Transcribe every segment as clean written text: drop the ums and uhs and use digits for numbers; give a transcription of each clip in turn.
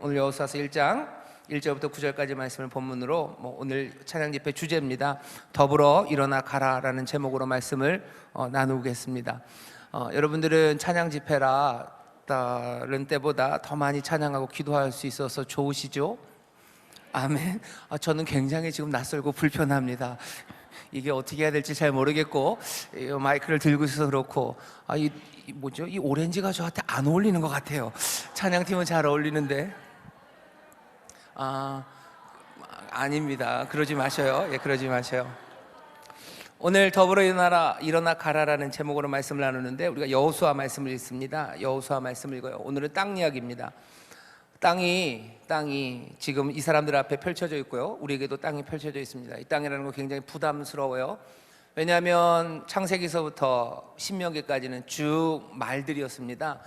오늘 여호수아서 1장 1절부터 9절까지 말씀을 본문으로 오늘 찬양 집회 주제입니다. 더불어 일어나 가라라는 제목으로 말씀을 나누겠습니다. 여러분들은 찬양 집회라 다른 때보다 더 많이 찬양하고 기도할 수 있어서 좋으시죠? 아멘. 저는 굉장히 지금 낯설고 불편합니다. 이게 어떻게 해야 될지 잘 모르겠고, 마이크를 들고 있어서 그렇고, 이 오렌지가 저한테 안 어울리는 것 같아요. 찬양팀은 잘 어울리는데. 아닙니다. 그러지 마셔요. 그러지 마셔요. 오늘 더불어 일어나 가라라는 제목으로 말씀을 나누는데, 우리가 여호수아 말씀을 읽습니다. 여호수아 말씀을 읽어요. 오늘은 땅 이야기입니다. 땅이 지금 이 사람들 앞에 펼쳐져 있고요, 우리에게도 땅이 펼쳐져 있습니다. 이 땅이라는 거 굉장히 부담스러워요. 왜냐하면 창세기서부터 신명기까지는 쭉 말들이었습니다.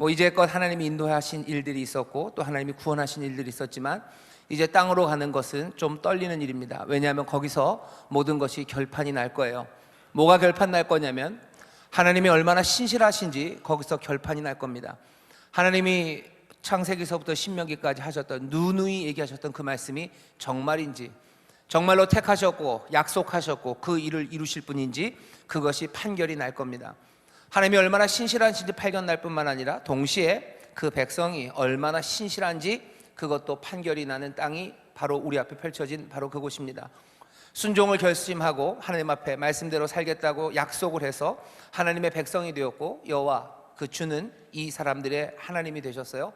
이제껏 하나님이 인도하신 일들이 있었고, 또 하나님이 구원하신 일들이 있었지만, 이제 땅으로 가는 것은 좀 떨리는 일입니다. 왜냐하면 거기서 모든 것이 결판이 날 거예요. 뭐가 결판 날 거냐면, 하나님이 얼마나 신실하신지 거기서 결판이 날 겁니다. 하나님이 창세기서부터 신명기까지 하셨던, 누누이 얘기하셨던 그 말씀이 정말인지, 정말로 택하셨고 약속하셨고 그 일을 이루실 분인지, 그것이 판결이 날 겁니다. 하나님이 얼마나 신실하신지 발견날 뿐만 아니라 동시에 그 백성이 얼마나 신실한지 그것도 판결이 나는 땅이 바로 우리 앞에 펼쳐진 바로 그곳입니다. 순종을 결심하고 하나님 앞에 말씀대로 살겠다고 약속을 해서 하나님의 백성이 되었고, 여호와 그 주는 이 사람들의 하나님이 되셨어요.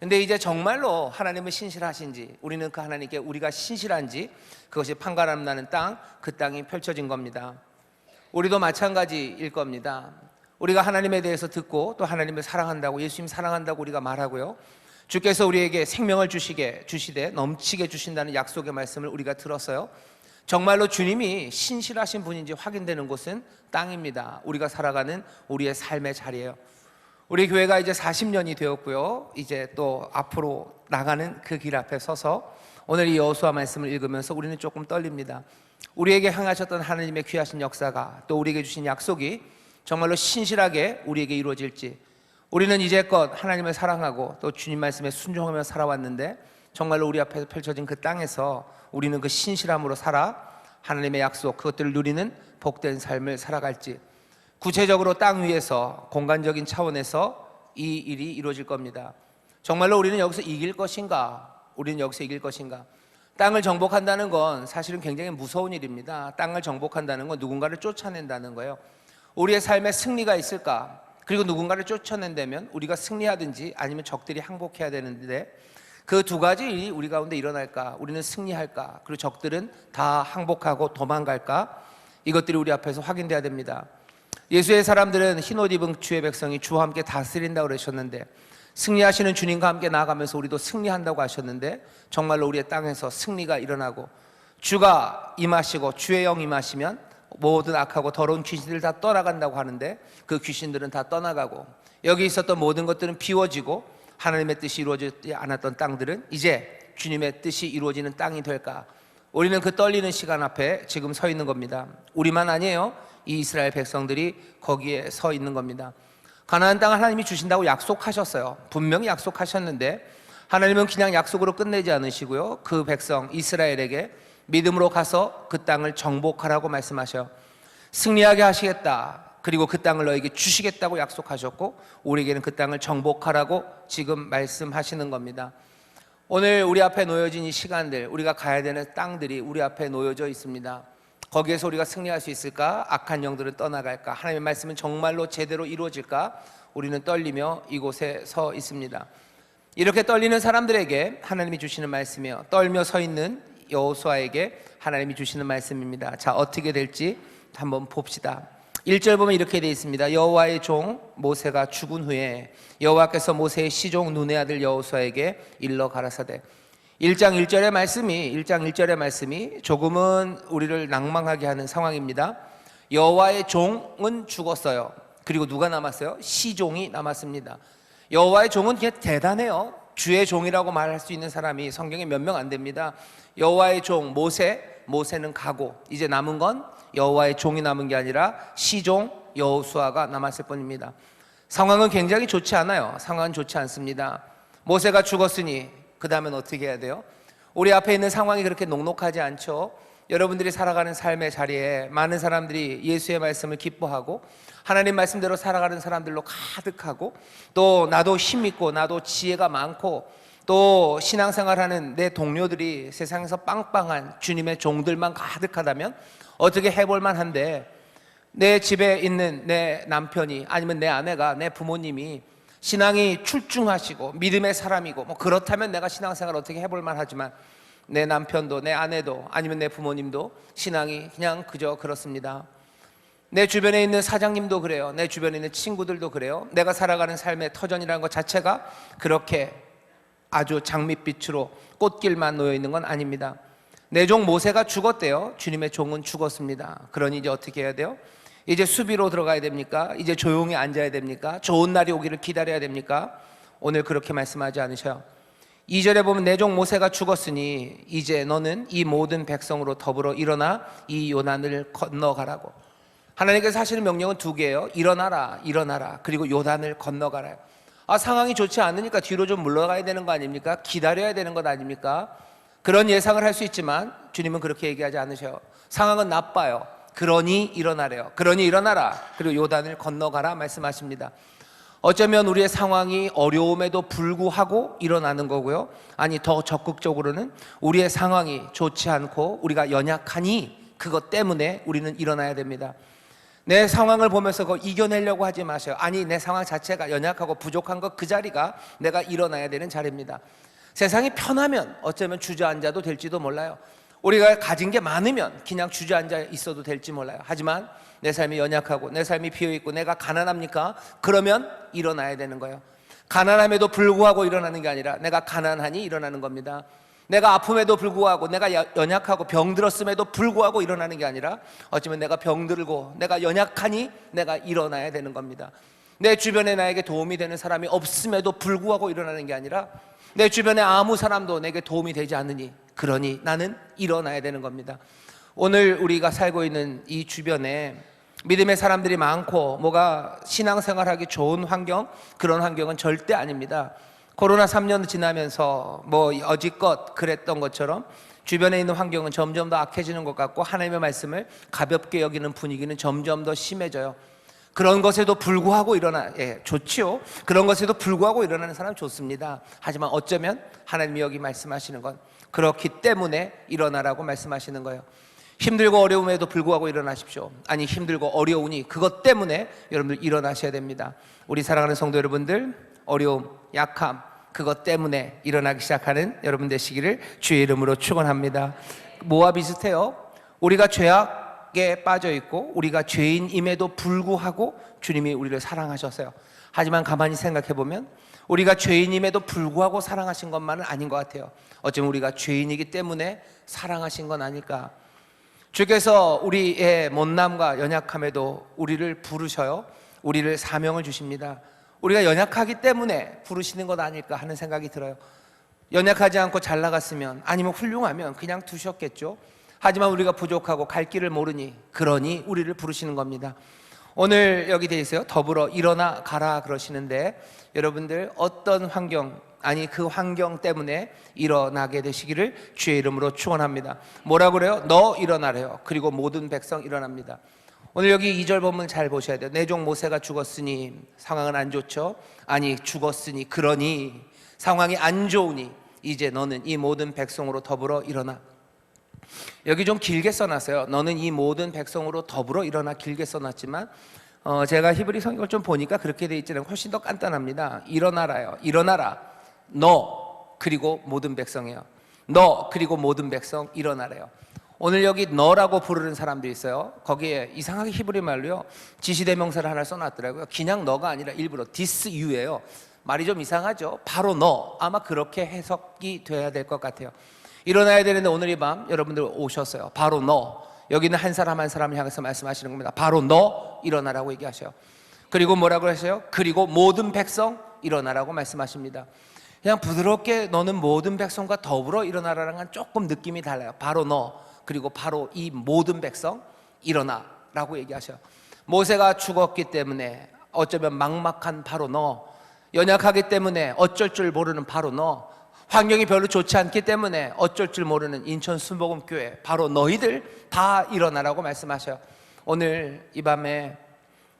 근데 이제 정말로 하나님은 신실하신지, 우리는 그 하나님께 우리가 신실한지, 그것이 판가름 나는 땅, 그 땅이 펼쳐진 겁니다. 우리도 마찬가지일 겁니다. 우리가 하나님에 대해서 듣고 또 하나님을 사랑한다고, 예수님 사랑한다고 우리가 말하고요, 주께서 우리에게 생명을 주시되 넘치게 주신다는 약속의 말씀을 우리가 들었어요. 정말로 주님이 신실하신 분인지 확인되는 곳은 땅입니다. 우리가 살아가는 우리의 삶의 자리예요. 우리 교회가 이제 40년이 되었고요, 이제 또 앞으로 나가는 그 길 앞에 서서 오늘 이 여호수아 말씀을 읽으면서 우리는 조금 떨립니다. 우리에게 향하셨던 하나님의 귀하신 역사가, 또 우리에게 주신 약속이 정말로 신실하게 우리에게 이루어질지, 우리는 이제껏 하나님을 사랑하고 또 주님 말씀에 순종하며 살아왔는데, 정말로 우리 앞에 펼쳐진 그 땅에서 우리는 그 신실함으로 살아 하나님의 약속, 그것들을 누리는 복된 삶을 살아갈지, 구체적으로 땅 위에서 공간적인 차원에서 이 일이 이루어질 겁니다. 정말로 우리는 여기서 이길 것인가? 우리는 여기서 이길 것인가? 땅을 정복한다는 건 사실은 굉장히 무서운 일입니다. 땅을 정복한다는 건 누군가를 쫓아낸다는 거예요. 우리의 삶에 승리가 있을까? 그리고 누군가를 쫓아낸다면 우리가 승리하든지 아니면 적들이 항복해야 되는데, 그 두 가지 일이 우리 가운데 일어날까? 우리는 승리할까? 그리고 적들은 다 항복하고 도망갈까? 이것들이 우리 앞에서 확인돼야 됩니다. 예수의 사람들은 흰옷 입은 주의 백성이 주와 함께 다스린다고 그러셨는데, 승리하시는 주님과 함께 나아가면서 우리도 승리한다고 하셨는데, 정말로 우리의 땅에서 승리가 일어나고 주가 임하시고 주의 영 임하시면 모든 악하고 더러운 귀신들 다 떠나간다고 하는데, 그 귀신들은 다 떠나가고 여기 있었던 모든 것들은 비워지고 하나님의 뜻이 이루어지지 않았던 땅들은 이제 주님의 뜻이 이루어지는 땅이 될까? 우리는 그 떨리는 시간 앞에 지금 서 있는 겁니다. 우리만 아니에요. 이 이스라엘 백성들이 거기에 서 있는 겁니다. 가나안 땅을 하나님이 주신다고 약속하셨어요. 분명히 약속하셨는데 하나님은 그냥 약속으로 끝내지 않으시고요, 그 백성 이스라엘에게 믿음으로 가서 그 땅을 정복하라고 말씀하셔요. 승리하게 하시겠다, 그리고 그 땅을 너에게 주시겠다고 약속하셨고, 우리에게는 그 땅을 정복하라고 지금 말씀하시는 겁니다. 오늘 우리 앞에 놓여진 이 시간들, 우리가 가야 되는 땅들이 우리 앞에 놓여져 있습니다. 거기에서 우리가 승리할 수 있을까? 악한 영들은 떠나갈까? 하나님의 말씀은 정말로 제대로 이루어질까? 우리는 떨리며 이곳에 서 있습니다. 이렇게 떨리는 사람들에게 하나님이 주시는 말씀이에요. 떨며 서 있는 여호수아에게 하나님이 주시는 말씀입니다. 자, 어떻게 될지 한번 봅시다. 1절 보면 이렇게 되어 있습니다. 여호와의 종 모세가 죽은 후에 여호와께서 모세의 시종 눈의 아들 여호수아에게 일러 가라사대. 1장 1절의 말씀이 조금은 우리를 낭망하게 하는 상황입니다. 여호와의 종은 죽었어요. 그리고 누가 남았어요? 시종이 남았습니다. 여호와의 종은 그냥 대단해요. 주의 종이라고 말할 수 있는 사람이 성경에 몇 명 안 됩니다. 여호와의 종 모세는 가고, 이제 남은 건 여호와의 종이 남은 게 아니라 시종 여호수아가 남았을 뿐입니다. 상황은 굉장히 좋지 않아요. 상황은 좋지 않습니다. 모세가 죽었으니 그 다음엔 어떻게 해야 돼요? 우리 앞에 있는 상황이 그렇게 녹록하지 않죠. 여러분들이 살아가는 삶의 자리에 많은 사람들이 예수의 말씀을 기뻐하고 하나님 말씀대로 살아가는 사람들로 가득하고, 또 나도 힘있고 나도 지혜가 많고 또 신앙생활하는 내 동료들이 세상에서 빵빵한 주님의 종들만 가득하다면 어떻게 해볼 만한데, 내 집에 있는 내 남편이 아니면 내 아내가, 내 부모님이 신앙이 출중하시고 믿음의 사람이고 뭐 그렇다면 내가 신앙생활 어떻게 해볼 만하지만, 내 남편도 내 아내도 아니면 내 부모님도 신앙이 그냥 그저 그렇습니다. 내 주변에 있는 사장님도 그래요. 내 주변에 있는 친구들도 그래요. 내가 살아가는 삶의 터전이라는 것 자체가 그렇게 아주 장밋빛으로 꽃길만 놓여 있는 건 아닙니다. 내 종 모세가 죽었대요. 주님의 종은 죽었습니다. 그러니 이제 어떻게 해야 돼요? 이제 수비로 들어가야 됩니까? 이제 조용히 앉아야 됩니까? 좋은 날이 오기를 기다려야 됩니까? 오늘 그렇게 말씀하지 않으셔요. 2절에 보면 내 종 모세가 죽었으니 이제 너는 이 모든 백성으로 더불어 일어나 이 요단을 건너가라고. 하나님께서 하시는 명령은 두 개예요. 일어나라, 일어나라, 그리고 요단을 건너가라. 상황이 좋지 않으니까 뒤로 좀 물러가야 되는 거 아닙니까? 기다려야 되는 것 아닙니까? 그런 예상을 할 수 있지만 주님은 그렇게 얘기하지 않으셔요. 상황은 나빠요. 그러니 일어나래요. 그러니 일어나라, 그리고 요단을 건너가라 말씀하십니다. 어쩌면 우리의 상황이 어려움에도 불구하고 일어나는 거고요. 아니, 더 적극적으로는 우리의 상황이 좋지 않고 우리가 연약하니 그것 때문에 우리는 일어나야 됩니다. 내 상황을 보면서 그거 이겨내려고 하지 마세요. 아니, 내 상황 자체가 연약하고 부족한 것, 그 자리가 내가 일어나야 되는 자리입니다. 세상이 편하면 어쩌면 주저앉아도 될지도 몰라요. 우리가 가진 게 많으면 그냥 주저앉아 있어도 될지 몰라요. 하지만 내 삶이 연약하고 내 삶이 비어있고 내가 가난합니까? 그러면 일어나야 되는 거예요. 가난함에도 불구하고 일어나는 게 아니라 내가 가난하니 일어나는 겁니다. 내가 아픔에도 불구하고, 내가 연약하고 병들었음에도 불구하고 일어나는 게 아니라 어쩌면 내가 병들고 내가 연약하니 내가 일어나야 되는 겁니다. 내 주변에 나에게 도움이 되는 사람이 없음에도 불구하고 일어나는 게 아니라 내 주변에 아무 사람도 내게 도움이 되지 않으니, 그러니 나는 일어나야 되는 겁니다. 오늘 우리가 살고 있는 이 주변에 믿음의 사람들이 많고 뭐가 신앙생활하기 좋은 환경, 그런 환경은 절대 아닙니다. 코로나 3년 지나면서 뭐 여지껏 그랬던 것처럼 주변에 있는 환경은 점점 더 악해지는 것 같고 하나님의 말씀을 가볍게 여기는 분위기는 점점 더 심해져요. 그런 것에도 불구하고 좋지요. 그런 것에도 불구하고 일어나는 사람 좋습니다. 하지만 어쩌면 하나님이 여기 말씀하시는 건 그렇기 때문에 일어나라고 말씀하시는 거예요. 힘들고 어려움에도 불구하고 일어나십시오. 아니, 힘들고 어려우니 그것 때문에 여러분들 일어나셔야 됩니다. 우리 사랑하는 성도 여러분들, 어려움, 약함, 그것 때문에 일어나기 시작하는 여러분 되시기를 주의 이름으로 축원합니다. 뭐와 비슷해요? 우리가 죄악에 빠져 있고 우리가 죄인임에도 불구하고 주님이 우리를 사랑하셨어요. 하지만 가만히 생각해 보면 우리가 죄인임에도 불구하고 사랑하신 것만은 아닌 것 같아요. 어쩌면 우리가 죄인이기 때문에 사랑하신 건 아닐까. 주께서 우리의 못남과 연약함에도 우리를 부르셔요. 우리를 사명을 주십니다. 우리가 연약하기 때문에 부르시는 것 아닐까 하는 생각이 들어요. 연약하지 않고 잘 나갔으면, 아니면 훌륭하면 그냥 두셨겠죠. 하지만 우리가 부족하고 갈 길을 모르니, 그러니 우리를 부르시는 겁니다. 오늘 여기 돼 있어요. 더불어 일어나 가라 그러시는데, 여러분들 어떤 환경, 아니 그 환경 때문에 일어나게 되시기를 주의 이름으로 축원합니다. 뭐라 그래요? 너 일어나래요. 그리고 모든 백성 일어납니다. 오늘 여기 2절 본문 잘 보셔야 돼요. 내 종 모세가 죽었으니, 상황은 안 좋죠. 아니, 죽었으니, 그러니 상황이 안 좋으니 이제 너는 이 모든 백성으로 더불어 일어나. 여기 좀 길게 써놨어요. 너는 이 모든 백성으로 더불어 일어나, 길게 써놨지만 제가 히브리 성경을 좀 보니까 그렇게 돼 있지는 훨씬 더 간단합니다. 일어나라요. 일어나라. 너 그리고 모든 백성이에요. 너 그리고 모든 백성 일어나래요. 오늘 여기 너라고 부르는 사람들이 있어요. 거기에 이상하게 히브리 말로요, 지시대명사를 하나 써놨더라고요. 그냥 너가 아니라 일부러 this you예요. 말이 좀 이상하죠. 바로 너. 아마 그렇게 해석이 돼야 될 것 같아요. 일어나야 되는데 오늘 이 밤 여러분들 오셨어요. 바로 너. 여기는 한 사람 한 사람을 향해서 말씀하시는 겁니다. 바로 너 일어나라고 얘기하셔요. 그리고 뭐라고 하세요? 그리고 모든 백성 일어나라고 말씀하십니다. 그냥 부드럽게 너는 모든 백성과 더불어 일어나라는 건 조금 느낌이 달라요. 바로 너, 그리고 바로 이 모든 백성 일어나라고 얘기하셔요. 모세가 죽었기 때문에 어쩌면 막막한 바로 너, 연약하기 때문에 어쩔 줄 모르는 바로 너, 환경이 별로 좋지 않기 때문에 어쩔 줄 모르는 인천 순복음교회, 바로 너희들 다 일어나라고 말씀하셔요. 오늘 이 밤에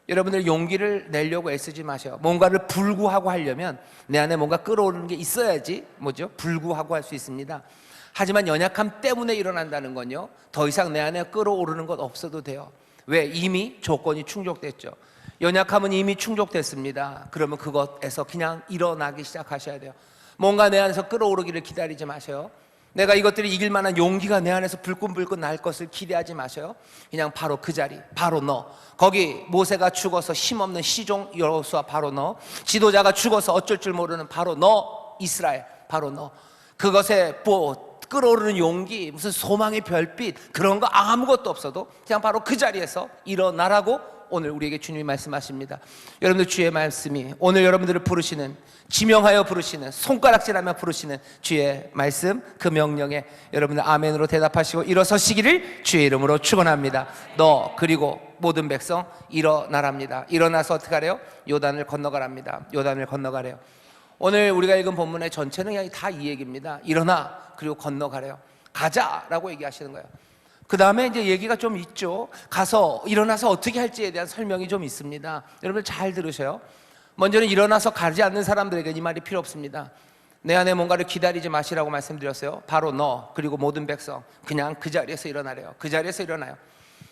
여러분들 용기를 내려고 애쓰지 마세요. 뭔가를 불구하고 하려면 내 안에 뭔가 끌어오르는 게 있어야지 불구하고 할 수 있습니다. 하지만 연약함 때문에 일어난다는 건요, 더 이상 내 안에 끌어오르는 것 없어도 돼요. 왜? 이미 조건이 충족됐죠. 연약함은 이미 충족됐습니다. 그러면 그것에서 그냥 일어나기 시작하셔야 돼요. 뭔가 내 안에서 끌어오르기를 기다리지 마세요. 내가 이것들을 이길 만한 용기가 내 안에서 불끈불끈 날 것을 기대하지 마세요. 그냥 바로 그 자리, 바로 너. 거기 모세가 죽어서 힘없는 시종 여호수아, 바로 너. 지도자가 죽어서 어쩔 줄 모르는 바로 너, 이스라엘, 바로 너. 그것에 끌어오르는 용기, 무슨 소망의 별빛, 그런 거 아무것도 없어도 그냥 바로 그 자리에서 일어나라고 오늘 우리에게 주님이 말씀하십니다. 여러분들, 주의 말씀이 오늘 여러분들을 부르시는, 지명하여 부르시는, 손가락질하며 부르시는 주의 말씀, 그 명령에 여러분들 아멘으로 대답하시고 일어서시기를 주의 이름으로 축원합니다. 너 그리고 모든 백성 일어나랍니다. 일어나서 어떻게 하래요? 요단을 건너가랍니다. 요단을 건너가래요. 오늘 우리가 읽은 본문의 전체는 그냥 다 이 얘기입니다. 일어나 그리고 건너가래요. 가자라고 얘기하시는 거예요. 그 다음에 이제 얘기가 좀 있죠. 가서 일어나서 어떻게 할지에 대한 설명이 좀 있습니다. 여러분들 잘 들으셔요. 먼저는 일어나서 가지 않는 사람들에게 이 말이 필요 없습니다. 내 안에 뭔가를 기다리지 마시라고 말씀드렸어요. 바로 너 그리고 모든 백성 그냥 그 자리에서 일어나래요. 그 자리에서 일어나요.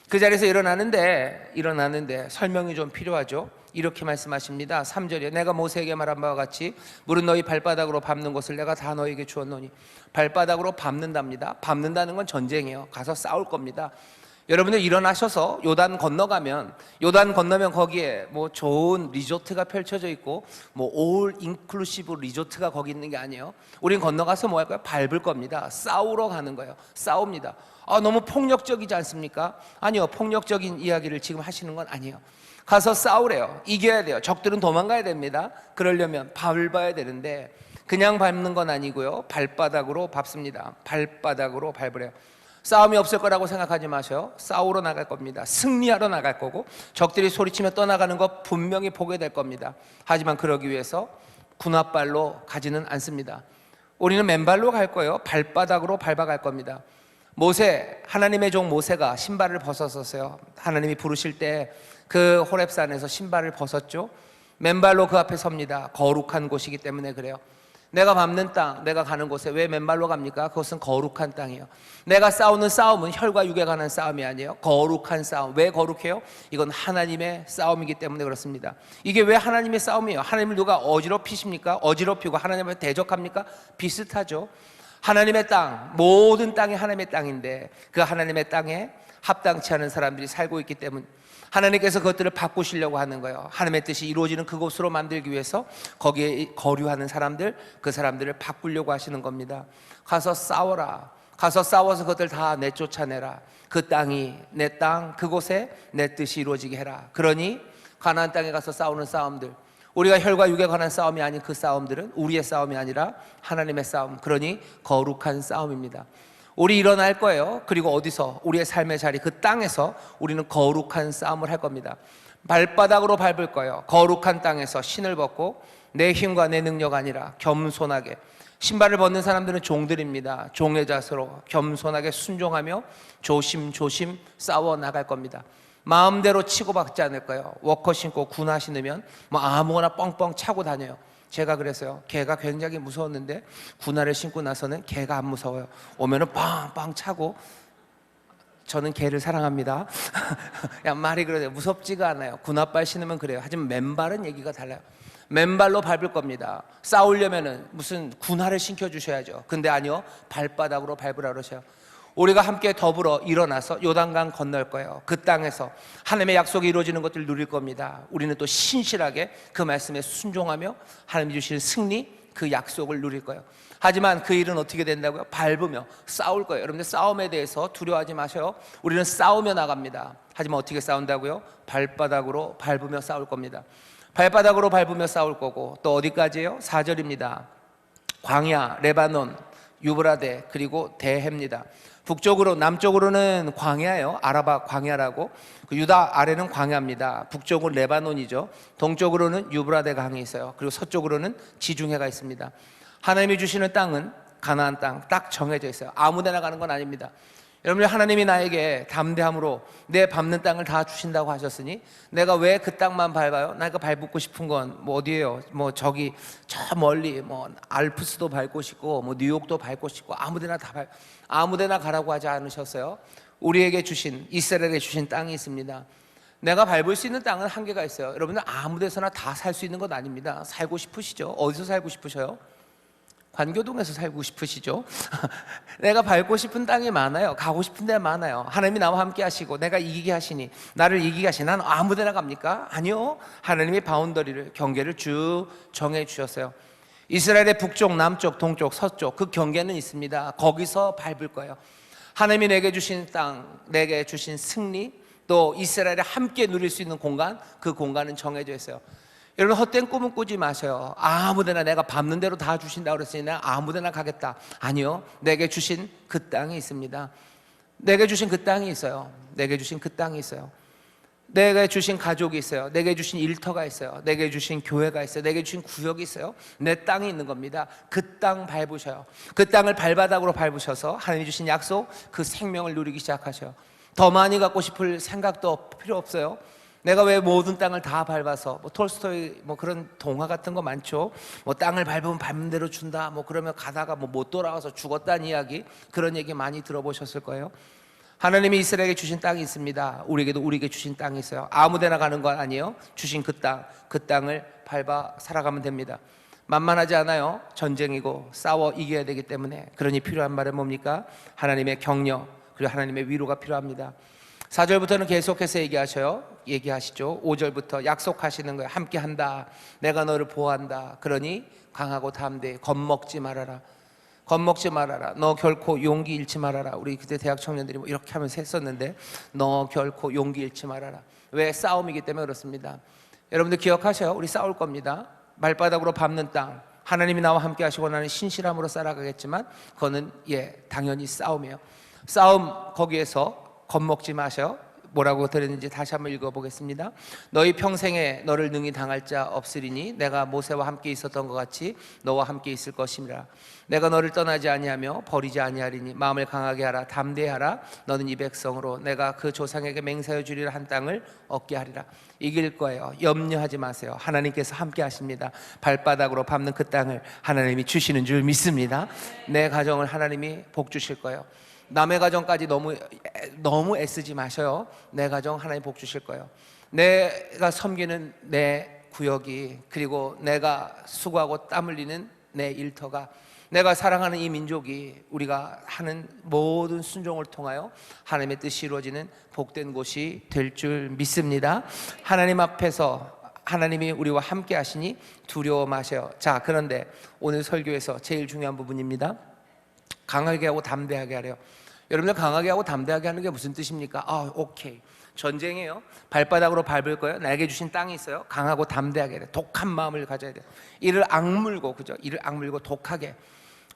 그 자리에서 일어나는데 설명이 좀 필요하죠. 이렇게 말씀하십니다. 3절에 내가 모세에게 말한 바와 같이 물은 너희 발바닥으로 밟는 것을 내가 다 너희에게 주었노니. 발바닥으로 밟는답니다. 밟는다는 건 전쟁이에요. 가서 싸울 겁니다. 여러분들 일어나셔서 요단 건너면 거기에 뭐 좋은 리조트가 펼쳐져 있고 뭐 올 인클루시브 리조트가 거기 있는 게 아니에요. 우린 건너가서 뭐 할 거예요? 밟을 겁니다. 싸우러 가는 거예요. 싸웁니다. 너무 폭력적이지 않습니까? 아니요, 폭력적인 이야기를 지금 하시는 건 아니에요. 가서 싸우래요. 이겨야 돼요. 적들은 도망가야 됩니다. 그러려면 밟아야 되는데 그냥 밟는 건 아니고요, 발바닥으로 밟습니다. 발바닥으로 밟으래요. 싸움이 없을 거라고 생각하지 마세요. 싸우러 나갈 겁니다. 승리하러 나갈 거고 적들이 소리치며 떠나가는 거 분명히 보게 될 겁니다. 하지만 그러기 위해서 군홧발로 가지는 않습니다. 우리는 맨발로 갈 거예요. 발바닥으로 밟아갈 겁니다. 하나님의 종 모세가 신발을 벗었었어요. 하나님이 부르실 때 그 호렙산에서 신발을 벗었죠. 맨발로 그 앞에 섭니다. 거룩한 곳이기 때문에 그래요. 내가 밟는 땅, 내가 가는 곳에 왜 맨발로 갑니까? 그것은 거룩한 땅이에요. 내가 싸우는 싸움은 혈과 육에 관한 싸움이 아니에요. 거룩한 싸움. 왜 거룩해요? 이건 하나님의 싸움이기 때문에 그렇습니다. 이게 왜 하나님의 싸움이에요? 하나님을 누가 어지럽히십니까? 어지럽히고 하나님을 대적합니까? 비슷하죠. 하나님의 땅, 모든 땅이 하나님의 땅인데 그 하나님의 땅에 합당치 않은 사람들이 살고 있기 때문에 하나님께서 그것들을 바꾸시려고 하는 거예요. 하나님의 뜻이 이루어지는 그곳으로 만들기 위해서 거기에 거류하는 사람들, 그 사람들을 바꾸려고 하시는 겁니다. 가서 싸워라. 가서 싸워서 그것들 다 내쫓아내라. 그 땅이 내 땅, 그곳에 내 뜻이 이루어지게 해라. 그러니 가나안 땅에 가서 싸우는 싸움들, 우리가 혈과 육에 관한 싸움이 아닌 그 싸움들은 우리의 싸움이 아니라 하나님의 싸움, 그러니 거룩한 싸움입니다. 우리 일어날 거예요. 그리고 어디서? 우리의 삶의 자리, 그 땅에서 우리는 거룩한 싸움을 할 겁니다. 발바닥으로 밟을 거예요. 거룩한 땅에서 신을 벗고 내 힘과 내 능력 아니라 겸손하게. 신발을 벗는 사람들은 종들입니다. 종의 자세로 겸손하게 순종하며 조심조심 싸워 나갈 겁니다. 마음대로 치고받지 않을 거예요. 워커 신고 군화 신으면 뭐 아무거나 뻥뻥 차고 다녀요. 제가 그랬어요. 개가 굉장히 무서웠는데 군화를 신고 나서는 개가 안 무서워요. 오면은 빵빵 차고. 저는 개를 사랑합니다. 야, 말이 그래요. 무섭지가 않아요. 군화발 신으면 그래요. 하지만 맨발은 얘기가 달라요. 맨발로 밟을 겁니다. 싸우려면은 무슨 군화를 신겨 주셔야죠. 근데 아니요, 발바닥으로 밟으라 그러셔요. 우리가 함께 더불어 일어나서 요단강 건널 거예요. 그 땅에서 하나님의 약속이 이루어지는 것들을 누릴 겁니다. 우리는 또 신실하게 그 말씀에 순종하며 하나님이 주시는 승리, 그 약속을 누릴 거예요. 하지만 그 일은 어떻게 된다고요? 밟으며 싸울 거예요. 여러분들 싸움에 대해서 두려워하지 마세요. 우리는 싸우며 나갑니다. 하지만 어떻게 싸운다고요? 발바닥으로 밟으며 싸울 겁니다. 발바닥으로 밟으며 싸울 거고, 또 어디까지예요? 4절입니다. 광야, 레바논, 유브라데, 그리고 대해입니다. 북쪽으로, 남쪽으로는 광야예요. 아라바 광야라고. 그 유다 아래는 광야입니다. 북쪽은 레바논이죠. 동쪽으로는 유브라데 강이 있어요. 그리고 서쪽으로는 지중해가 있습니다. 하나님이 주시는 땅은 가나안 땅 딱 정해져 있어요. 아무데나 가는 건 아닙니다. 여러분, 하나님이 나에게 담대함으로 내 밟는 땅을 다 주신다고 하셨으니 내가 왜 그 땅만 밟아요? 내가 밟고 싶은 건 뭐 어디예요? 뭐 저기 저 멀리 뭐 알프스도 밟고 싶고 뭐 뉴욕도 밟고 싶고 아무데나 가라고 하지 않으셨어요. 우리에게 주신, 이스라엘에 주신 땅이 있습니다. 내가 밟을 수 있는 땅은 한계가 있어요. 여러분들 아무 데서나 다 살 수 있는 건 아닙니다. 살고 싶으시죠? 어디서 살고 싶으셔요? 관교동에서 살고 싶으시죠? 내가 밟고 싶은 땅이 많아요. 가고 싶은 데 많아요. 하나님이 나와 함께 하시고 내가 이기게 하시니, 나를 이기게 하시니 나는 아무 데나 갑니까? 아니요. 하나님의 바운더리를, 경계를 쭉 정해 주셨어요. 이스라엘의 북쪽, 남쪽, 동쪽, 서쪽 그 경계는 있습니다. 거기서 밟을 거예요. 하나님이 내게 주신 땅, 내게 주신 승리, 또 이스라엘에 함께 누릴 수 있는 공간, 그 공간은 정해져 있어요. 여러분, 헛된 꿈은 꾸지 마세요. 아무데나 내가 밟는 대로 다 주신다고 그랬으니 내가 아무데나 가겠다. 아니요, 내게 주신 그 땅이 있습니다. 내게 주신 그 땅이 있어요. 내게 주신 그 땅이 있어요. 내게 주신 가족이 있어요. 내게 주신 일터가 있어요. 내게 주신 교회가 있어요. 내게 주신 구역이 있어요. 내 땅이 있는 겁니다. 그 땅 밟으셔요. 그 땅을 발바닥으로 밟으셔서 하나님이 주신 약속, 그 생명을 누리기 시작하셔요. 더 많이 갖고 싶을 생각도 필요 없어요. 내가 왜 모든 땅을 다 밟아서, 뭐 톨스토이 뭐 그런 동화 같은 거 많죠. 뭐 땅을 밟으면 밟는 대로 준다, 뭐 그러면 가다가 뭐 못 돌아와서 죽었다는 이야기, 그런 얘기 많이 들어보셨을 거예요. 하나님이 이스라엘에게 주신 땅이 있습니다. 우리에게 주신 땅이 있어요. 아무데나 가는 건 아니에요. 주신 그 땅을 밟아 살아가면 됩니다. 만만하지 않아요. 전쟁이고 싸워 이겨야 되기 때문에. 그러니 필요한 말은 뭡니까? 하나님의 격려, 그리고 하나님의 위로가 필요합니다. 4절부터는 계속해서 얘기하시죠. 5절부터 약속하시는 거예요. 함께 한다. 내가 너를 보호한다. 그러니 강하고 담대히 겁먹지 말아라. 겁먹지 말아라. 너 결코 용기 잃지 말아라. 우리 그때 대학 청년들이 뭐 이렇게 하면서 했었는데, 너 결코 용기 잃지 말아라. 왜? 싸움이기 때문에 그렇습니다. 여러분들 기억하셔요. 우리 싸울 겁니다. 발바닥으로 밟는 땅, 하나님이 나와 함께 하시고 나는 신실함으로 살아가겠지만 그거는 당연히 싸움이에요. 싸움, 거기에서 겁먹지 마셔. 뭐라고 들었는지 다시 한번 읽어보겠습니다. 너희 평생에 너를 능히 당할 자 없으리니 내가 모세와 함께 있었던 것 같이 너와 함께 있을 것임이라. 내가 너를 떠나지 아니하며 버리지 아니하리니 마음을 강하게 하라. 담대하라. 너는 이 백성으로 내가 그 조상에게 맹세하여 주리라 한 땅을 얻게 하리라. 이길 거예요. 염려하지 마세요. 하나님께서 함께 하십니다. 발바닥으로 밟는 그 땅을 하나님이 주시는 줄 믿습니다. 내 가정을 하나님이 복 주실 거예요. 남의 가정까지 너무 애쓰지 마셔요. 내 가정 하나님 복 주실 거예요. 내가 섬기는 내 구역이, 그리고 내가 수고하고 땀 흘리는 내 일터가, 내가 사랑하는 이 민족이 우리가 하는 모든 순종을 통하여 하나님의 뜻이 이루어지는 복된 곳이 될 줄 믿습니다. 하나님 앞에서 하나님이 우리와 함께 하시니 두려워 마세요. 자, 그런데 오늘 설교에서 제일 중요한 부분입니다. 강하게 하고 담대하게 하래요. 여러분들, 강하게 하고 담대하게 하는 게 무슨 뜻입니까? 오케이, 전쟁이에요. 발바닥으로 밟을 거예요. 나에게 주신 땅이 있어요. 강하고 담대하게 해야 돼. 독한 마음을 가져야 돼요. 이를 악물고, 그죠? 이를 악물고 독하게,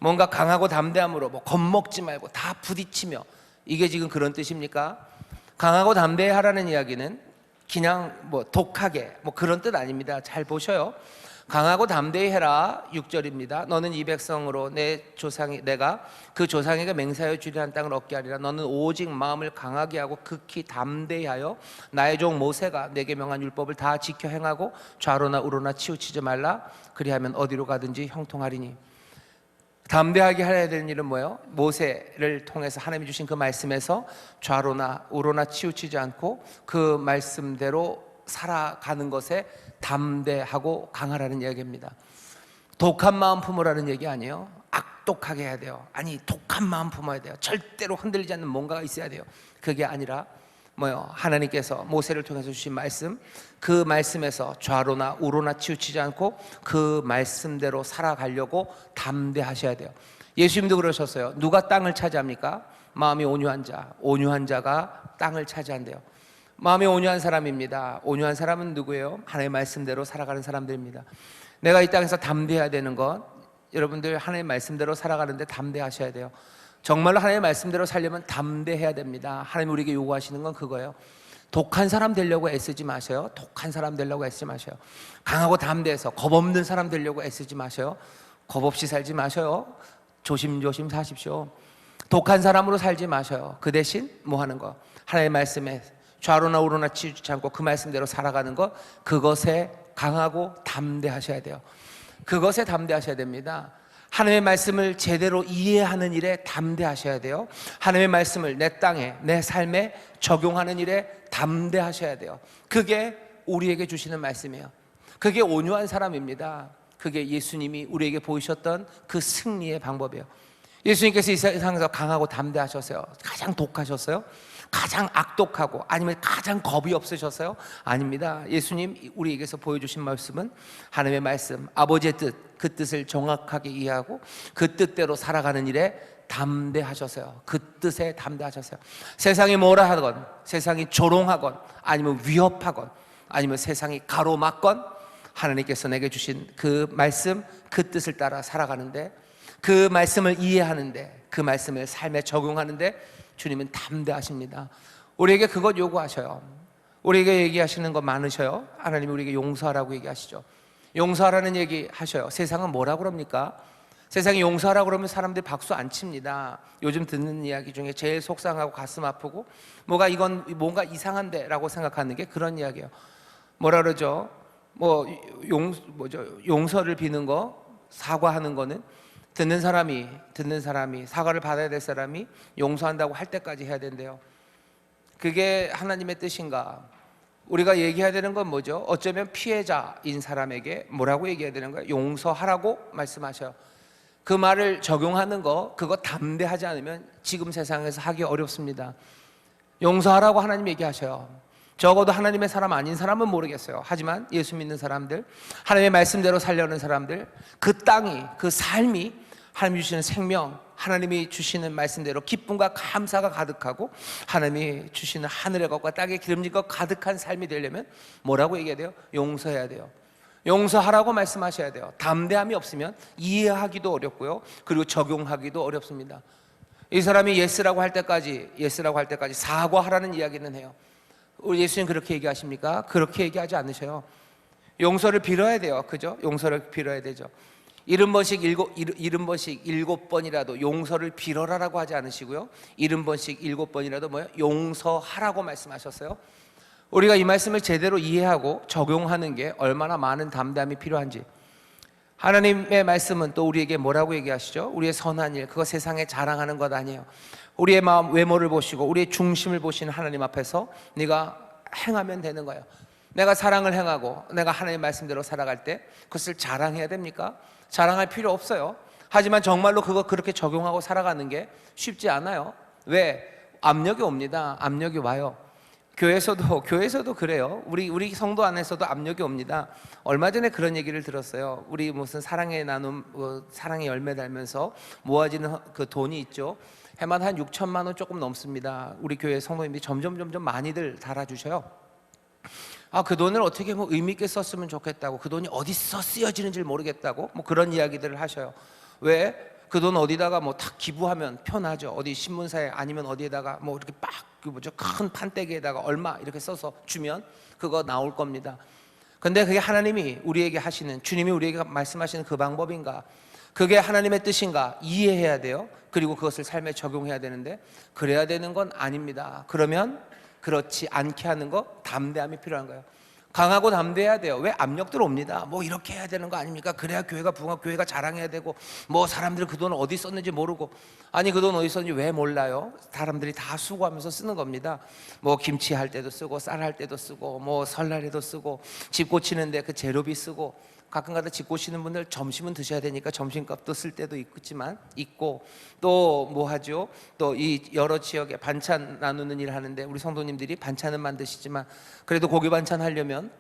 뭔가 강하고 담대함으로 뭐 겁먹지 말고 다 부딪히며, 이게 지금 그런 뜻입니까? 강하고 담대하라는 이야기는 그냥 뭐 독하게 뭐 그런 뜻 아닙니다. 잘 보셔요. 강하고 담대히 해라. 6절입니다. 너는 이 백성으로 내가 그 조상에게 맹세하여 주리라 한 땅을 얻게 하리라. 너는 오직 마음을 강하게 하고 극히 담대히 하여 나의 종 모세가 내게 명한 율법을 다 지켜 행하고 좌로나 우로나 치우치지 말라. 그리하면 어디로 가든지 형통하리니. 담대하게 해야 되는 일은 뭐예요? 모세를 통해서 하나님이 주신 그 말씀에서 좌로나 우로나 치우치지 않고 그 말씀대로 살아가는 것에 담대하고 강하라는 이야기입니다. 독한 마음 품으라는 얘기 아니에요. 악독하게 해야 돼요. 아니, 독한 마음 품어야 돼요. 절대로 흔들리지 않는 뭔가가 있어야 돼요. 그게 아니라 뭐요? 하나님께서 모세를 통해서 주신 말씀, 그 말씀에서 좌로나 우로나 치우치지 않고 그 말씀대로 살아가려고 담대하셔야 돼요. 예수님도 그러셨어요. 누가 땅을 차지합니까? 마음이 온유한 자가 땅을 차지한대요. 마음이 온유한 사람입니다. 온유한 사람은 누구예요? 하나님의 말씀대로 살아가는 사람들입니다. 내가 이 땅에서 담대해야 되는 것, 여러분들 하나님의 말씀대로 살아가는데 담대하셔야 돼요. 정말로 하나님의 말씀대로 살려면 담대해야 됩니다. 하나님 우리에게 요구하시는 건 그거예요. 독한 사람 되려고 애쓰지 마세요. 독한 사람 되려고 애쓰지 마세요. 강하고 담대해서 겁없는 사람 되려고 애쓰지 마세요. 겁 없이 살지 마셔요. 조심조심 사십시오. 독한 사람으로 살지 마셔요. 그 대신 뭐 하는 거? 하나님의 말씀에 좌로나 우로나 치우치지 않고 그 말씀대로 살아가는 것, 그것에 강하고 담대하셔야 돼요. 그것에 담대하셔야 됩니다. 하나님의 말씀을 제대로 이해하는 일에 담대하셔야 돼요. 하나님의 말씀을 내 땅에, 내 삶에 적용하는 일에 담대하셔야 돼요. 그게 우리에게 주시는 말씀이에요. 그게 온유한 사람입니다. 그게 예수님이 우리에게 보이셨던 그 승리의 방법이에요. 예수님께서 이 세상에서 강하고 담대하셨어요? 가장 독하셨어요? 가장 악독하고 아니면 가장 겁이 없으셨어요? 아닙니다. 예수님 우리에게서 보여주신 말씀은 하나님의 말씀, 아버지의 뜻, 그 뜻을 정확하게 이해하고 그 뜻대로 살아가는 일에 담대하셨어요. 그 뜻에 담대하셨어요. 세상이 뭐라 하건, 세상이 조롱하건 아니면 위협하건 아니면 세상이 가로막건 하나님께서 내게 주신 그 말씀, 그 뜻을 따라 살아가는데, 그 말씀을 이해하는데, 그 말씀을 삶에 적용하는데 주님은 담대하십니다. 우리에게 그것 요구하셔요. 우리에게 얘기하시는 거 많으셔요. 하나님이 우리에게 용서하라고 얘기하시죠. 용서하라는 얘기 하셔요. 세상은 뭐라고 그럽니까? 세상이 용서하라고 그러면 사람들이 박수 안 칩니다. 요즘 듣는 이야기 중에 제일 속상하고 가슴 아프고 뭔가 이상한데 라고 생각하는 게 그런 이야기예요. 뭐라 그러죠? 용서를 비는 거, 사과하는 거는 듣는 사람이 사과를 받아야 될 사람이 용서한다고 할 때까지 해야 된대요. 그게 하나님의 뜻인가? 우리가 얘기해야 되는 건 뭐죠? 어쩌면 피해자인 사람에게 뭐라고 얘기해야 되는 거예요? 용서하라고 말씀하셔요. 그 말을 적용하는 거, 그거 담대하지 않으면 지금 세상에서 하기 어렵습니다. 용서하라고 하나님 얘기하셔요. 적어도 하나님의 사람 아닌 사람은 모르겠어요. 하지만 예수 믿는 사람들, 하나님의 말씀대로 살려는 사람들, 그 땅이, 그 삶이 하나님이 주시는 생명, 하나님이 주시는 말씀대로 기쁨과 감사가 가득하고 하나님이 주시는 하늘의 것과 땅의 기름진 것 가득한 삶이 되려면 뭐라고 얘기해야 돼요? 용서해야 돼요. 용서하라고 말씀하셔야 돼요. 담대함이 없으면 이해하기도 어렵고요, 그리고 적용하기도 어렵습니다. 이 사람이 예스라고 할 때까지 사과하라는 이야기는 해요. 우리 예수님 그렇게 얘기하십니까? 그렇게 얘기하지 않으셔요. 용서를 빌어야 돼요. 그죠? 용서를 빌어야 되죠. 70번씩 7번이라도 용서를 빌어라라고 하지 않으시고요, 70번씩 7번이라도 뭐예요? 용서하라고 말씀하셨어요. 우리가 이 말씀을 제대로 이해하고 적용하는 게 얼마나 많은 담대함이 필요한지. 하나님의 말씀은 또 우리에게 뭐라고 얘기하시죠? 우리의 선한 일, 그거 세상에 자랑하는 것 아니에요. 우리의 마음 외모를 보시고 우리의 중심을 보시는 하나님 앞에서 네가 행하면 되는 거예요. 내가 사랑을 행하고 내가 하나님의 말씀대로 살아갈 때 그것을 자랑해야 됩니까? 자랑할 필요 없어요. 하지만 정말로 그거 그렇게 적용하고 살아가는 게 쉽지 않아요. 왜? 압력이 옵니다. 압력이 와요. 교회에서도 그래요. 우리 성도 안에서도 압력이 옵니다. 얼마 전에 그런 얘기를 들었어요. 우리 무슨 사랑의 나눔, 사랑의 열매 달면서 모아지는 그 돈이 있죠. 해만 한 6천만 원 조금 넘습니다. 우리 교회 성도님들이 점점 많이들 달아주셔요. 그 돈을 어떻게 의미 있게 썼으면 좋겠다고, 그 돈이 어디서 쓰여지는지 모르겠다고 그런 이야기들을 하셔요. 왜? 그 돈 어디다가 탁 기부하면 편하죠. 어디 신문사에 아니면 어디에다가 이렇게 큰 판때기에다가 얼마 이렇게 써서 주면 그거 나올 겁니다. 근데 그게 하나님이 우리에게 하시는, 주님이 우리에게 말씀하시는 그 방법인가? 그게 하나님의 뜻인가? 이해해야 돼요. 그리고 그것을 삶에 적용해야 되는데 그래야 되는 건 아닙니다. 그러면 그렇지 않게 하는 거, 담대함이 필요한 거예요. 강하고 담대해야 돼요. 왜? 압력들 옵니다. 이렇게 해야 되는 거 아닙니까? 그래야 교회가 부흥하고 교회가 자랑해야 되고, 사람들이 그 돈을 어디 썼는지 모르고, 아니 그 돈 어디 썼는지 왜 몰라요? 사람들이 다 수고하면서 쓰는 겁니다. 김치 할 때도 쓰고, 쌀 할 때도 쓰고, 설날에도 쓰고, 집 고치는데 그 재료비 쓰고, 가끔가다 집 고치는 분들 점심은 드셔야 되니까 점심값도 쓸 때도 있고, 또 하죠? 또 이 여러 지역에 반찬 나누는 일 하는데 우리 성도님들이 반찬은 만드시지만 그래도 고기 반찬 하려면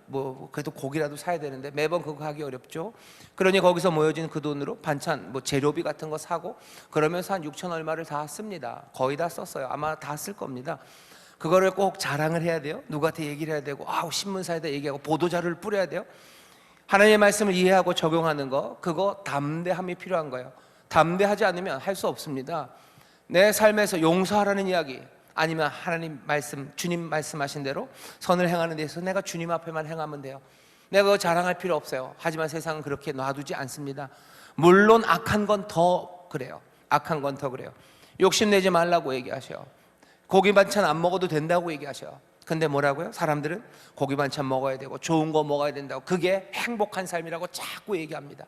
그래도 고기라도 사야 되는데 매번 그거 하기 어렵죠. 그러니 거기서 모여진 그 돈으로 반찬 재료비 같은 거 사고 그러면서 한 6천 얼마를 다 씁니다. 거의 다 썼어요. 아마 다 쓸 겁니다. 그거를 꼭 자랑을 해야 돼요. 누구한테 얘기를 해야 되고, 신문사에다 얘기하고 보도자료를 뿌려야 돼요. 하나님의 말씀을 이해하고 적용하는 거, 그거 담대함이 필요한 거예요. 담대하지 않으면 할 수 없습니다. 내 삶에서 용서하라는 이야기, 아니면 하나님 말씀, 주님 말씀하신 대로 선을 행하는 데서 내가 주님 앞에만 행하면 돼요. 내가 그거 자랑할 필요 없어요. 하지만 세상은 그렇게 놔두지 않습니다. 물론 악한 건 더 그래요. 악한 건 더 그래요. 욕심내지 말라고 얘기하셔요. 고기 반찬 안 먹어도 된다고 얘기하셔요. 근데 뭐라고요? 사람들은 고기 반찬 먹어야 되고 좋은 거 먹어야 된다고, 그게 행복한 삶이라고 자꾸 얘기합니다.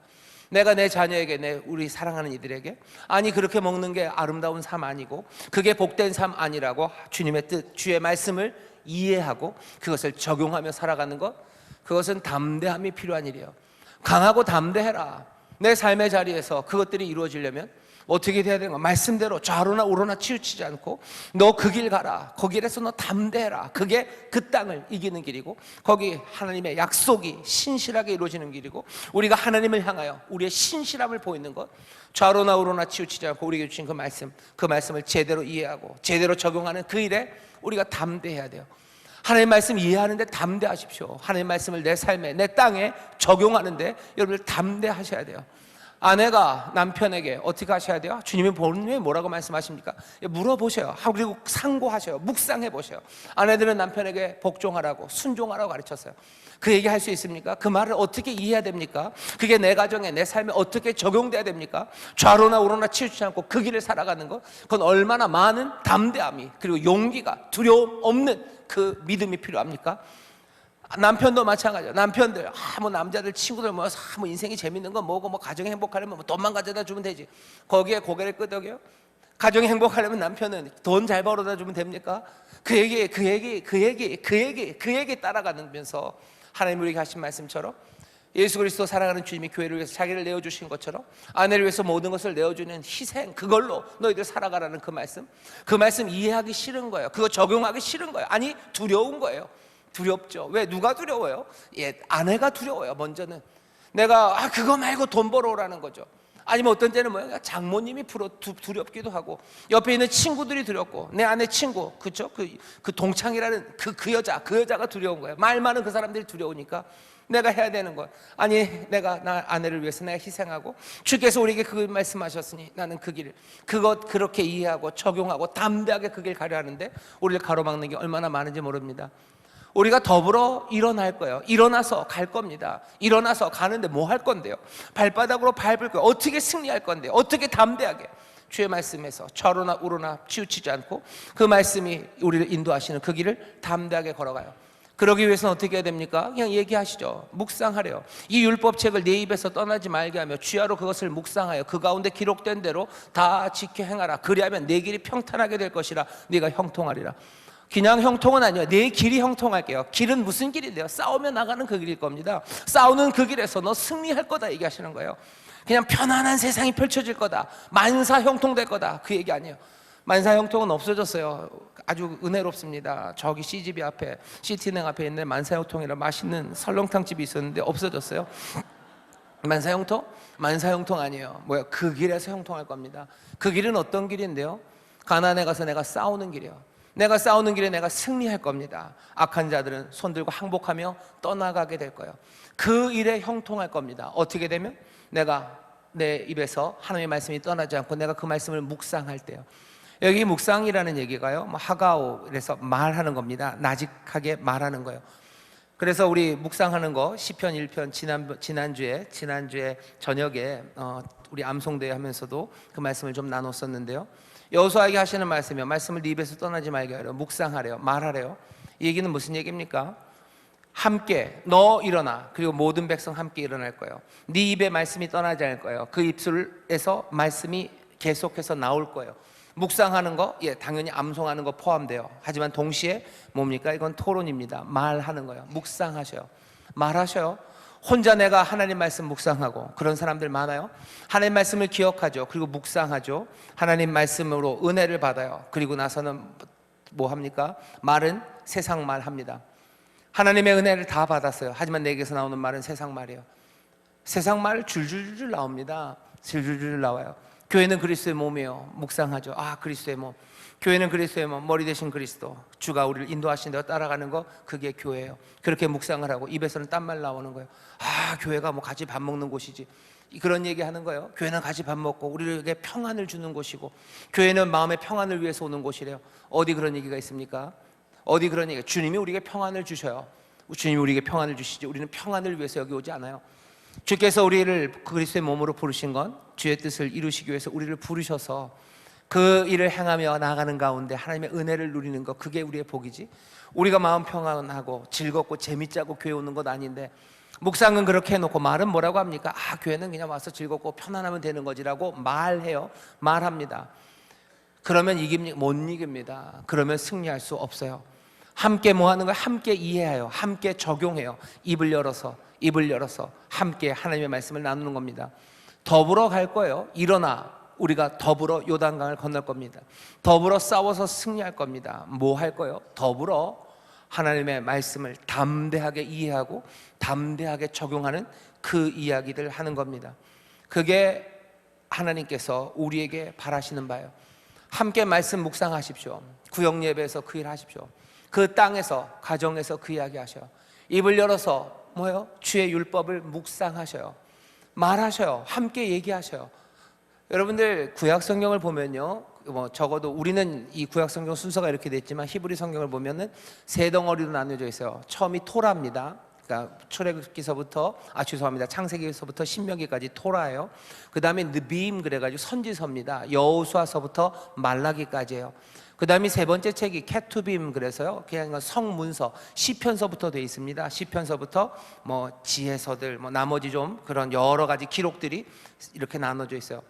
내가 내 자녀에게, 우리 사랑하는 이들에게, 아니 그렇게 먹는 게 아름다운 삶 아니고 그게 복된 삶 아니라고 주님의 뜻, 주의 말씀을 이해하고 그것을 적용하며 살아가는 것, 그것은 담대함이 필요한 일이에요. 강하고 담대해라. 내 삶의 자리에서 그것들이 이루어지려면 어떻게 돼야 되는가? 말씀대로 좌로나 우로나 치우치지 않고 너 그 길 가라. 그 길에서 너 담대해라. 그게 그 땅을 이기는 길이고, 거기 하나님의 약속이 신실하게 이루어지는 길이고, 우리가 하나님을 향하여 우리의 신실함을 보이는 것, 좌로나 우로나 치우치지 않고 우리에게 주신 그 말씀을 제대로 이해하고 제대로 적용하는 그 일에 우리가 담대해야 돼요. 하나님의 말씀 이해하는데 담대하십시오. 하나님의 말씀을 내 삶에, 내 땅에 적용하는데 여러분들 담대하셔야 돼요. 아내가 남편에게 어떻게 하셔야 돼요? 주님이 본문에 뭐라고 말씀하십니까? 물어보셔요. 그리고 상고하셔요. 묵상해 보셔요. 아내들은 남편에게 복종하라고, 순종하라고 가르쳤어요. 그 얘기 할 수 있습니까? 그 말을 어떻게 이해해야 됩니까? 그게 내 가정에, 내 삶에 어떻게 적용돼야 됩니까? 좌로나 우로나 치우치지 않고 그 길을 살아가는 것, 그건 얼마나 많은 담대함이, 그리고 용기가, 두려움 없는 그 믿음이 필요합니까? 남편도 마찬가지예요. 남편들, 뭐 남자들 친구들 모여서 뭐 인생이 재밌는 거 뭐고, 뭐 가정이 행복하려면 뭐 돈만 가져다 주면 되지. 거기에 고개를 끄덕여요. 가정이 행복하려면 남편은 돈 잘 벌어다 주면 됩니까? 그 얘기 따라가면서 하나님 우리에게 하신 말씀처럼, 예수 그리스도 사랑하는 주님이 교회를 위해서 자기를 내어주신 것처럼 아내를 위해서 모든 것을 내어주는 희생, 그걸로 너희들 살아가라는 그 말씀 이해하기 싫은 거예요. 그거 적용하기 싫은 거예요. 아니, 두려운 거예요. 두렵죠. 왜? 누가 두려워요? 아내가 두려워요. 먼저는 내가 그거 말고 돈 벌어오라는 거죠. 아니면 어떤 때는 뭐야? 장모님이 두렵기도 하고, 옆에 있는 친구들이 두렵고, 내 아내 친구, 그쵸? 그 동창이라는 그 여자가 두려운 거예요. 말 많은 그 사람들이 두려우니까 내가 해야 되는 것, 아니 내가 나 아내를 위해서 내가 희생하고, 주께서 우리에게 그 말씀하셨으니 나는 그 길을 그렇게 이해하고 적용하고 담대하게 그 길 가려 하는데, 우리를 가로막는 게 얼마나 많은지 모릅니다. 우리가 더불어 일어날 거예요. 일어나서 갈 겁니다. 일어나서 가는데 뭐 할 건데요? 발바닥으로 밟을 거예요. 어떻게 승리할 건데요? 어떻게 담대하게 주의 말씀에서 좌로나 우로나 치우치지 않고 그 말씀이 우리를 인도하시는 그 길을 담대하게 걸어가요. 그러기 위해서는 어떻게 해야 됩니까? 그냥 얘기하시죠. 묵상하래요. 이 율법책을 내 입에서 떠나지 말게 하며 주야로 그것을 묵상하여 그 가운데 기록된 대로 다 지켜 행하라. 그리하면 내 길이 평탄하게 될 것이라. 네가 형통하리라. 그냥 형통은 아니에요. 내 길이 형통할게요. 길은 무슨 길인데요? 싸우며 나가는 그 길일 겁니다. 싸우는 그 길에서 너 승리할 거다 얘기하시는 거예요. 그냥 편안한 세상이 펼쳐질 거다, 만사 형통될 거다, 그 얘기 아니에요. 만사 형통은 없어졌어요. 아주 은혜롭습니다. 저기 CGV 앞에, 시티은행 앞에 있는 만사 형통이라 맛있는 설렁탕 집이 있었는데 없어졌어요. 만사 형통? 만사 형통 아니에요. 뭐야? 그 길에서 형통할 겁니다. 그 길은 어떤 길인데요? 가나안에 가서 내가 싸우는 길이에요. 내가 싸우는 길에 내가 승리할 겁니다. 악한 자들은 손들고 항복하며 떠나가게 될 거예요. 그 일에 형통할 겁니다. 어떻게 되면? 내가 내 입에서 하나님의 말씀이 떠나지 않고 내가 그 말씀을 묵상할 때요. 여기 묵상이라는 얘기가요, 하가오, 그래서 말하는 겁니다. 나직하게 말하는 거예요. 그래서 우리 묵상하는 거 시편 1편 지난주에 저녁에 우리 암송대회 하면서도 그 말씀을 좀 나눴었는데요. 여호수아에게 하시는 말씀이요, 말씀을 네 입에서 떠나지 말게 하래요. 묵상하래요. 말하래요. 이 얘기는 무슨 얘기입니까? 함께 너 일어나, 그리고 모든 백성 함께 일어날 거예요. 네 입에 말씀이 떠나지 않을 거예요. 그 입술에서 말씀이 계속해서 나올 거예요. 묵상하는 거, 당연히 암송하는 거 포함돼요. 하지만 동시에 뭡니까? 이건 토론입니다. 말하는 거예요. 묵상하셔요. 말하셔요. 혼자 내가 하나님 말씀 묵상하고, 그런 사람들 많아요. 하나님 말씀을 기억하죠. 그리고 묵상하죠. 하나님 말씀으로 은혜를 받아요. 그리고 나서는 뭐 합니까? 말은 세상 말 합니다. 하나님의 은혜를 다 받았어요. 하지만 내게서 나오는 말은 세상 말이에요. 세상 말 줄줄줄 나옵니다. 줄줄줄 나와요. 교회는 그리스도의 몸이에요. 묵상하죠. 그리스도의 몸. 교회는 그리스도의 몸, 머리 대신 그리스도, 주가 우리를 인도하신 대로 따라가는 거, 그게 교회예요. 그렇게 묵상을 하고 입에서는 딴말 나오는 거예요. 교회가 뭐 같이 밥 먹는 곳이지, 그런 얘기 하는 거예요. 교회는 같이 밥 먹고 우리에게 평안을 주는 곳이고, 교회는 마음의 평안을 위해서 오는 곳이래요. 어디 그런 얘기가 있습니까? 어디 그런 얘기? 주님이 우리에게 평안을 주셔요. 주님이 우리에게 평안을 주시지, 우리는 평안을 위해서 여기 오지 않아요. 주께서 우리를 그리스도의 몸으로 부르신 건 주의 뜻을 이루시기 위해서 우리를 부르셔서 그 일을 행하며 나아가는 가운데 하나님의 은혜를 누리는 것, 그게 우리의 복이지, 우리가 마음 평안하고 즐겁고 재밌자고 교회 오는 것 아닌데, 묵상은 그렇게 해놓고 말은 뭐라고 합니까? 교회는 그냥 와서 즐겁고 편안하면 되는 거지라고 말합니다. 그러면 못 이깁니다. 그러면 승리할 수 없어요. 함께 뭐 하는 거예요? 함께 이해해요. 함께 적용해요. 입을 열어서 함께 하나님의 말씀을 나누는 겁니다. 더불어 갈 거예요. 일어나 우리가 더불어 요단강을 건널 겁니다. 더불어 싸워서 승리할 겁니다. 뭐 할 거예요? 더불어 하나님의 말씀을 담대하게 이해하고 담대하게 적용하는 그 이야기들 하는 겁니다. 그게 하나님께서 우리에게 바라시는 바예요. 함께 말씀 묵상하십시오. 구역 예배에서 그 일 하십시오. 그 땅에서, 가정에서 그 이야기 하셔요. 입을 열어서 뭐예요? 주의 율법을 묵상하셔요. 말하셔요. 함께 얘기하셔요. 여러분들 구약 성경을 보면요, 적어도 우리는 이 구약 성경 순서가 이렇게 됐지만 히브리 성경을 보면은 세 덩어리로 나뉘어져 있어요. 처음이 토라입니다. 그러니까 창세기에서부터 신명기까지 토라예요. 그 다음에 느비임 그래가지고 선지서입니다. 여호수아서부터 말라기까지예요. 그 다음에 세 번째 책이 케투빔, 그래서요 그냥 성문서, 시편서부터 되어 있습니다. 시편서부터 지혜서들, 나머지 좀 그런 여러 가지 기록들이 이렇게 나눠져 있어요.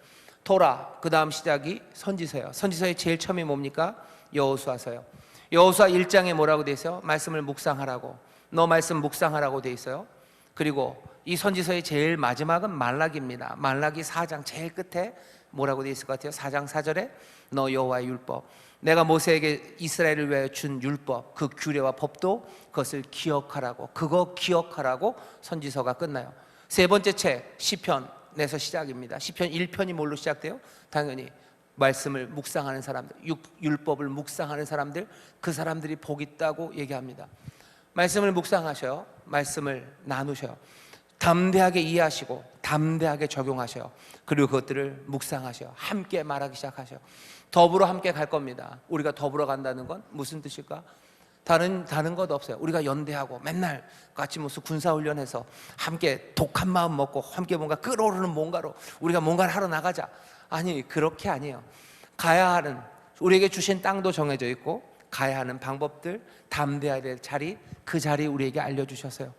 토라, 그 다음 시작이 선지서예요. 선지서의 제일 처음이 뭡니까? 여호수아서예요. 여호수아 1장에 뭐라고 되어 있어요? 말씀을 묵상하라고, 너 말씀 묵상하라고 되어 있어요. 그리고 이 선지서의 제일 마지막은 말라기입니다. 말라기 4장 제일 끝에 뭐라고 되어 있을 것 같아요? 4장 4절에 너 여호와의 율법, 내가 모세에게 이스라엘을 위하여 준 율법, 그 규례와 법도 그것을 기억하라고, 그거 기억하라고 선지서가 끝나요. 세 번째 책 시편에서 시작입니다. 시편 1편이 뭘로 시작돼요? 당연히 말씀을 묵상하는 사람들, 율법을 묵상하는 사람들, 그 사람들이 복 있다고 얘기합니다. 말씀을 묵상하셔요. 말씀을 나누셔요. 담대하게 이해하시고 담대하게 적용하셔요. 그리고 그것들을 묵상하셔요. 함께 말하기 시작하셔요. 더불어 함께 갈 겁니다. 우리가 더불어 간다는 건 무슨 뜻일까? 다른 것 없어요. 우리가 연대하고 맨날 같이 무슨 군사훈련해서 함께 독한 마음 먹고 함께 뭔가 끓어오르는 뭔가로 우리가 뭔가를 하러 나가자. 아니, 그렇게 아니에요. 가야 하는, 우리에게 주신 땅도 정해져 있고 가야 하는 방법들, 담대해야 될 자리, 그 자리 우리에게 알려주셨어요.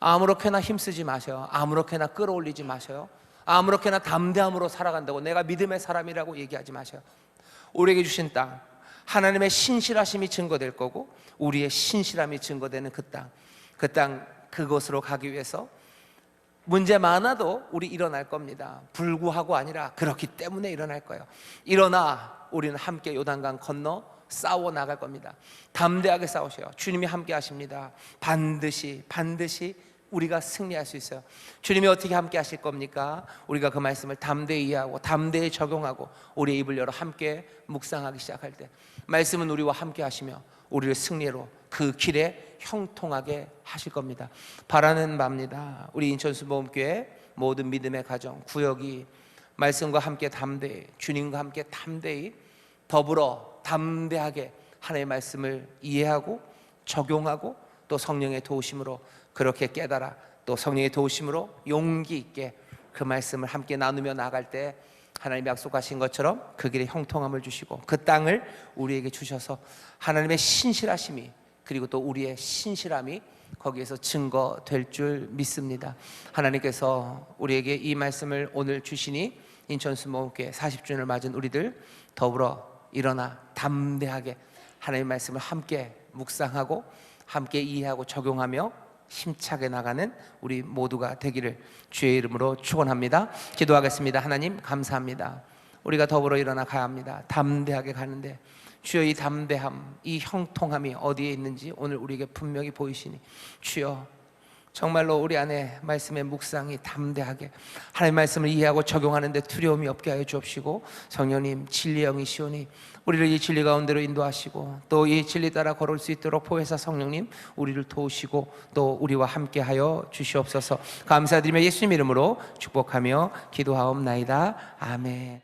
아무렇게나 힘쓰지 마셔요. 아무렇게나 끌어올리지 마셔요. 아무렇게나 담대함으로 살아간다고 내가 믿음의 사람이라고 얘기하지 마셔요. 우리에게 주신 땅, 하나님의 신실하심이 증거될 거고 우리의 신실함이 증거되는 그 땅, 그곳으로 가기 위해서 문제 많아도 우리 일어날 겁니다. 불구하고 아니라 그렇기 때문에 일어날 거예요. 일어나 우리는 함께 요단강 건너 싸워 나갈 겁니다. 담대하게 싸우셔요. 주님이 함께 하십니다. 반드시 우리가 승리할 수 있어요. 주님이 어떻게 함께 하실 겁니까? 우리가 그 말씀을 담대히 이해하고 담대히 적용하고 우리의 입을 열어 함께 묵상하기 시작할 때 말씀은 우리와 함께 하시며 우리를 승리로 그 길에 형통하게 하실 겁니다. 바라는 바입니다. 우리 인천수모험교회 모든 믿음의 가정, 구역이 말씀과 함께 담대히, 주님과 함께 담대히 더불어 담대하게 하나님의 말씀을 이해하고 적용하고 또 성령의 도우심으로 그렇게 깨달아 또 성령의 도우심으로 용기 있게 그 말씀을 함께 나누며 나갈 때 하나님이 약속하신 것처럼 그 길에 형통함을 주시고 그 땅을 우리에게 주셔서 하나님의 신실하심이 그리고 또 우리의 신실함이 거기에서 증거될 줄 믿습니다. 하나님께서 우리에게 이 말씀을 오늘 주시니 인천수목교회 40주년을 맞은 우리들 더불어 일어나 담대하게 하나님의 말씀을 함께 묵상하고 함께 이해하고 적용하며 힘차게 나가는 우리 모두가 되기를 주의 이름으로 축원합니다. 기도하겠습니다. 하나님 감사합니다. 우리가 더불어 일어나 가야 합니다. 담대하게 가는데 주여 이 담대함, 이 형통함이 어디에 있는지 오늘 우리에게 분명히 보이시니 주여 정말로 우리 안에 말씀의 묵상이 담대하게 하나님의 말씀을 이해하고 적용하는 데 두려움이 없게 하여 주옵시고 성령님 진리의 영이시오니 우리를 이 진리 가운데로 인도하시고 또 이 진리 따라 걸을 수 있도록 보혜사 성령님 우리를 도우시고 또 우리와 함께 하여 주시옵소서. 감사드리며 예수님 이름으로 축복하며 기도하옵나이다. 아멘.